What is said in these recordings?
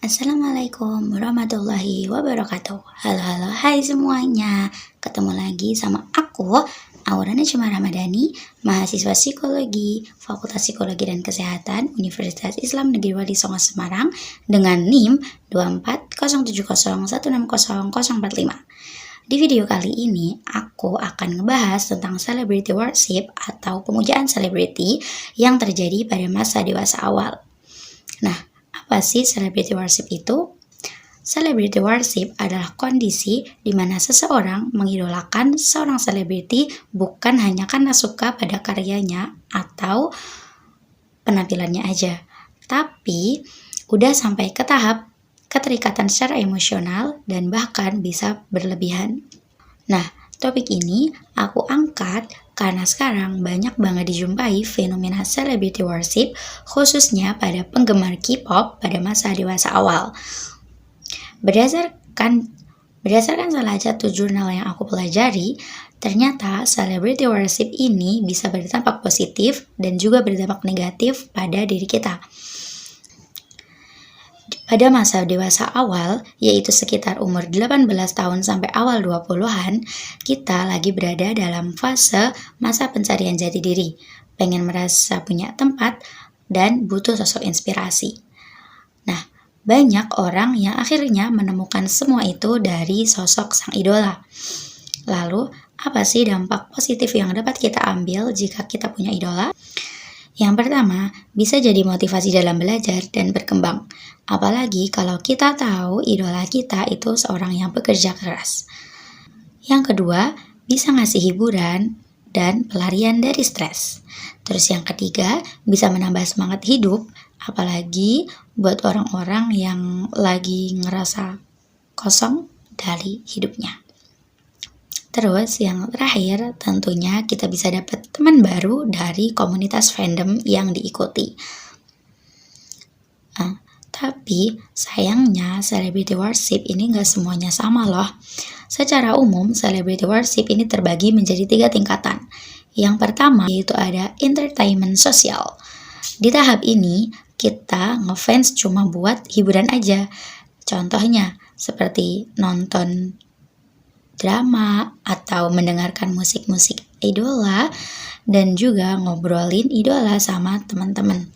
Assalamualaikum warahmatullahi wabarakatuh. Halo, hai semuanya. Ketemu lagi sama aku, Aura Najma Ramadhani, mahasiswa Psikologi, Fakultas Psikologi dan Kesehatan, Universitas Islam Negeri Wali Songo Semarang, dengan NIM 24070160045. Di video kali ini, aku akan ngebahas tentang celebrity worship atau pemujaan selebriti yang terjadi pada masa dewasa awal. Nah, apa sih celebrity worship itu? Celebrity worship adalah kondisi di mana seseorang mengidolakan seorang selebriti bukan hanya karena suka pada karyanya atau penampilannya aja, tapi udah sampai ke tahap keterikatan secara emosional dan bahkan bisa berlebihan. Nah, topik ini aku angkat karena sekarang banyak banget dijumpai fenomena celebrity worship khususnya pada penggemar K-pop pada masa dewasa awal. Berdasarkan salah satu jurnal yang aku pelajari, ternyata celebrity worship ini bisa berdampak positif dan juga berdampak negatif pada diri kita. Pada masa dewasa awal, yaitu sekitar umur 18 tahun sampai awal 20-an, kita lagi berada dalam fase masa pencarian jati diri, pengen merasa punya tempat, dan butuh sosok inspirasi. Nah, banyak orang yang akhirnya menemukan semua itu dari sosok sang idola. Lalu, apa sih dampak positif yang dapat kita ambil jika kita punya idola? Yang pertama, bisa jadi motivasi dalam belajar dan berkembang. Apalagi kalau kita tahu idola kita itu seorang yang bekerja keras. Yang kedua, bisa ngasih hiburan dan pelarian dari stres. Terus yang ketiga, bisa menambah semangat hidup, apalagi buat orang-orang yang lagi ngerasa kosong dari hidupnya. Terus yang terakhir, tentunya kita bisa dapat teman baru dari komunitas fandom yang diikuti. Tapi sayangnya celebrity worship ini gak semuanya sama loh. Secara umum, celebrity worship ini terbagi menjadi 3 tingkatan. Yang pertama yaitu ada entertainment sosial. Di tahap ini, kita ngefans cuma buat hiburan aja. Contohnya, seperti nonton drama atau mendengarkan musik-musik idola dan juga ngobrolin idola sama teman-teman.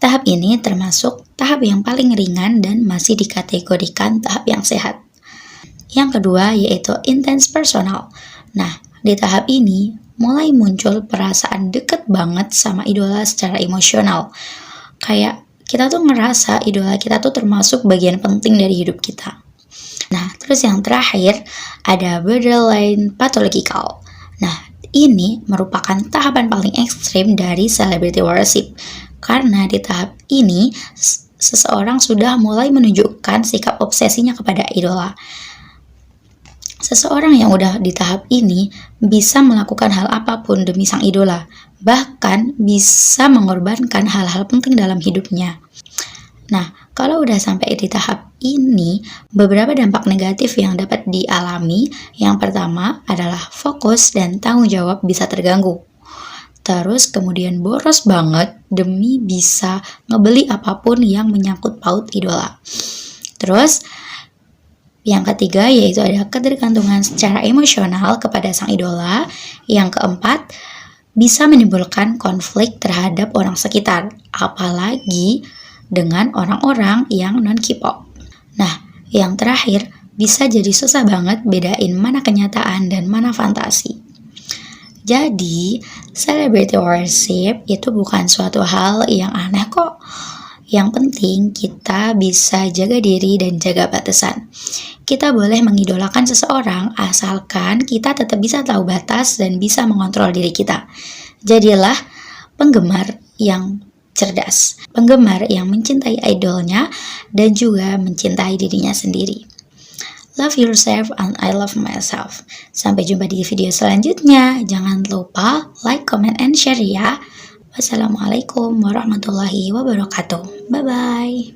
Tahap ini termasuk tahap yang paling ringan dan masih dikategorikan tahap yang sehat. Yang kedua yaitu intense personal. Nah, di tahap ini mulai muncul perasaan deket banget sama idola secara emosional. Kayak kita tuh ngerasa idola kita tuh termasuk bagian penting dari hidup kita. Nah, terus yang terakhir ada borderline pathological. Nah, ini merupakan tahapan paling ekstrim dari celebrity worship. Karena di tahap ini, seseorang sudah mulai menunjukkan sikap obsesinya kepada idola. Seseorang yang udah di tahap ini bisa melakukan hal apapun demi sang idola. Bahkan bisa mengorbankan hal-hal penting dalam hidupnya. Nah, kalau udah sampai di tahap ini, beberapa dampak negatif yang dapat dialami. Yang pertama adalah fokus dan tanggung jawab bisa terganggu. Terus kemudian boros banget demi bisa ngebeli apapun yang menyangkut paut idola. Terus yang ketiga yaitu ada ketergantungan secara emosional kepada sang idola. Yang keempat, bisa menimbulkan konflik terhadap orang sekitar, apalagi dengan orang-orang yang non-K-pop. Nah, yang terakhir, bisa jadi susah banget bedain mana kenyataan dan mana fantasi. Jadi, celebrity worship itu bukan suatu hal yang aneh kok. Yang penting kita bisa jaga diri dan jaga batasan. Kita boleh mengidolakan seseorang asalkan kita tetap bisa tahu batas dan bisa mengontrol diri kita. Jadilah penggemar yang cerdas, penggemar yang mencintai idolnya dan juga mencintai dirinya sendiri. Love yourself and I love myself. Sampai jumpa di video selanjutnya. Jangan lupa like, comment, and share ya. Wassalamualaikum warahmatullahi wabarakatuh. Bye-bye.